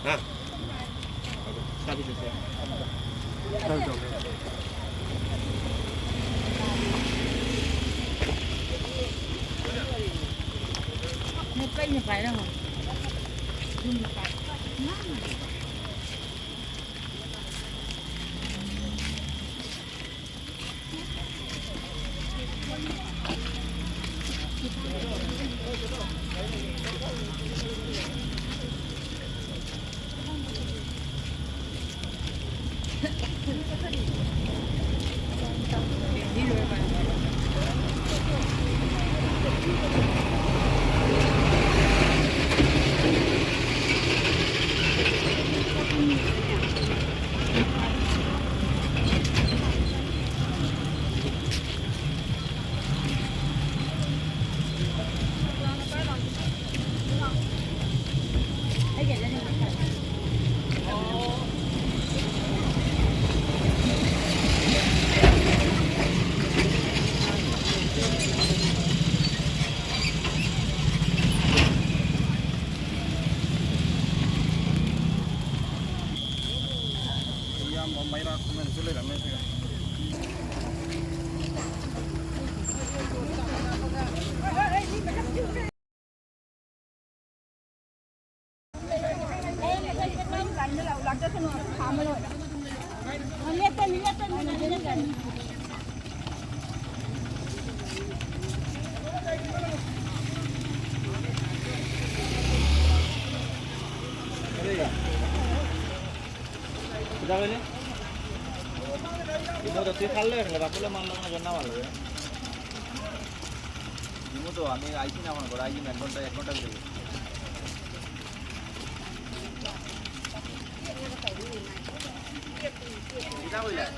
हाँ चाबी देते हैं Nó cây như vậy đâu mà. sudah ini ini udah tinggal le nggak boleh malam nggak kena malu ya ini tuh kami aji nama kalau aji nggak kontak dulu kita boleh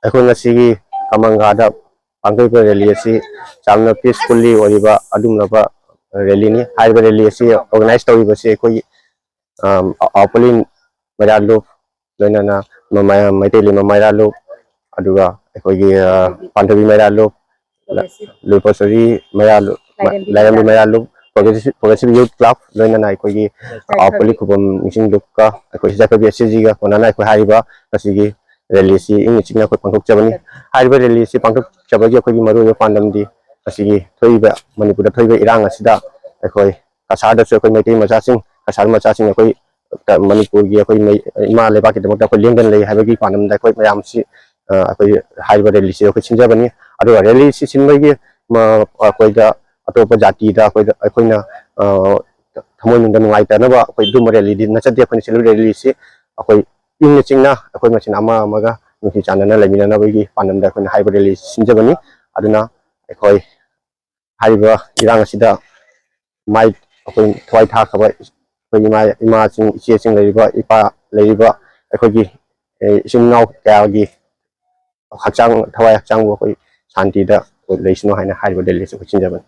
ꯑꯩꯈꯣꯏ ꯉꯁꯤꯒꯤ ꯀꯃꯟꯒꯥꯗ ꯄꯥꯡꯊꯣꯛꯄ rally ꯑꯁꯤ ꯌꯥꯝꯅ ꯄꯤꯁꯐꯨꯜꯂꯤ ꯑꯣꯏꯕ ꯑꯗꯨꯒꯨꯝꯂꯕ ꯔꯦꯂꯤꯅꯤ ꯍꯥꯏꯔꯤꯕ rally ꯑꯁꯤ organise ꯇꯧꯔꯤꯕꯁꯤ ꯑꯩꯈꯣꯏꯒꯤ ꯑꯥꯎꯄꯣꯂꯤ ꯃꯩꯔꯥꯂꯨꯞ ꯂꯣꯏꯅꯅ ꯃꯩꯇꯩ ꯂꯩꯃ ꯃꯩꯔꯥꯂꯨꯞ ꯑꯗꯨꯒ ꯑꯩꯈꯣꯏꯒꯤ ꯄꯥꯟꯊꯣꯏꯕꯤ ꯃꯩꯔꯥꯂꯨꯞ ꯂꯨꯏꯄꯣꯠꯁꯣꯔꯤ ꯃꯩꯔꯥꯂꯨꯞ ꯂꯥꯏꯔꯦꯝꯕꯤ ꯃꯩꯔꯥꯂꯨꯞ ꯄ꯭ꯔꯣꯒ꯭ꯔꯦꯁꯤꯚ ꯌꯨꯠ ꯀ꯭ꯂꯕ ꯂꯣꯏꯅꯅ ꯑꯩꯈꯣꯏꯒꯤ ꯑꯥꯎꯄꯣꯂꯤ ꯈꯨꯕꯝ ꯅꯤꯡꯁꯤꯡ ꯂꯨꯞꯀ ꯑꯩꯈꯣꯏ ꯖꯥꯏꯐꯕꯤ ꯑꯦꯁ.ꯁꯤ.ꯖꯤꯒ ꯀꯣꯟꯅꯅ ꯑꯩꯈꯣꯏ ꯍꯥꯏꯔꯤꯕ ꯉꯁꯤꯒꯤ ꯔꯦꯂꯤꯁꯤ ꯏꯪꯅ ꯆꯤꯛꯅ ꯑꯩꯈꯣꯏ ꯄꯥꯡꯊꯣꯛꯆꯕꯅꯤ ꯍꯥꯏꯔꯤꯕ ꯔꯦꯂꯤꯁꯤ ꯄꯥꯡꯊꯣꯛꯆꯕꯒꯤ ꯑꯩꯈꯣꯏꯒꯤ ꯃꯔꯨꯑꯣꯏꯕ ꯄꯥꯟꯗꯝꯗꯤ ꯉꯁꯤꯒꯤ ꯊꯣꯛꯏꯕ ꯃꯅꯤꯄꯨꯔꯗ ꯊꯣꯛꯏꯕ ꯏꯔꯥꯡ ꯑꯁꯤꯗ ꯑꯩꯈꯣꯏ ꯀꯁꯥꯔꯗꯁꯨ ꯑꯩꯈꯣꯏ ꯃꯩꯇꯩ ꯃꯆꯥꯁꯤꯡ ꯀꯁꯥꯔ ꯃꯆꯥꯁꯤꯡ ꯑꯩꯈꯣꯏ ꯃꯅꯤꯄꯨꯔꯒꯤ ꯑꯩꯈꯣꯏ ꯏꯃꯥ ꯂꯩꯕꯥꯛꯀꯤꯗꯃꯛꯇ ꯑꯩꯈꯣꯏ ꯂꯦꯡꯗꯅ ꯂꯩ ꯍꯥꯏꯕꯒꯤ ꯄꯥꯟꯗꯝꯗ ꯑꯩꯈꯣꯏ ꯃꯌꯥꯝꯁꯤ ꯑꯩꯈꯣꯏ ꯍꯥꯏꯔꯤꯕ ꯔꯦꯂꯤꯁꯤ ꯑꯩꯈꯣꯏ ꯁꯤꯟꯖꯕꯅꯤ ꯑꯗꯨꯒ ꯔꯦꯂꯤꯁꯤ ꯁꯤꯟꯕꯒꯤ ꯑꯩꯈꯣꯏꯗ ꯑꯇꯣꯞꯄ ꯖꯥꯇꯤꯗ ꯑꯩꯈꯣꯏꯅ ꯊꯃꯣꯏꯅꯨꯡꯗ ꯅꯨꯡꯉꯥꯏꯇꯅꯕ ꯑꯩꯈꯣꯏ ꯑꯗꯨꯝꯕ ꯔꯦꯂꯤꯗꯤ ꯅꯠꯆꯗꯦ ꯑꯩꯈꯣꯏꯅ ꯁꯤꯜꯂꯤꯕ ꯔꯦꯂꯤꯁꯤ ꯑꯩꯈꯣꯏ ꯏꯪꯅ ꯆꯤꯡꯅ ꯑꯩꯈꯣꯏ ꯃꯁꯦꯟ ꯑꯃ ꯑꯃꯒ ꯅꯨꯡꯁꯤ ꯆꯥꯟꯅꯅ ꯂꯩꯃꯤꯟꯅꯅꯕꯒꯤ ꯄꯥꯟꯗꯝꯗ ꯑꯩꯈꯣꯏꯅ ꯍꯥꯏꯔꯤꯕ ꯔꯦꯂꯤ ꯁꯤꯟꯖꯕꯅꯤ ꯑꯗꯨꯅ ꯑꯩꯈꯣꯏ ꯍꯥꯏꯔꯤꯕ ꯏꯔꯥꯡ ꯑꯁꯤꯗ ꯑꯩꯈꯣꯏ ꯊꯋꯥꯏ ꯊꯥꯈ꯭ꯔꯕ ꯑꯩꯈꯣꯏ ꯏꯃꯥꯁꯤꯡ ꯏꯆꯦꯁꯤꯡ ꯂꯩꯔꯤꯕ ꯏꯄꯥ ꯂꯩꯔꯤꯕ ꯑꯩꯈꯣꯏꯒꯤ ꯏꯆꯤꯟ ꯏꯅꯥꯎ ꯀꯌꯥꯒꯤ ꯊꯋꯥꯏ ꯍꯛꯆꯥꯡꯕꯨ ꯑꯩꯈꯣꯏ ꯁꯥꯟꯇꯤꯗ ꯂꯩꯁꯅꯨ ꯍꯥꯏꯅ ꯍꯥꯏꯔꯤꯕ ꯔꯦꯂꯤꯁꯤ ꯑꯩꯈꯣꯏ ꯁꯤꯟꯖꯕꯅꯤ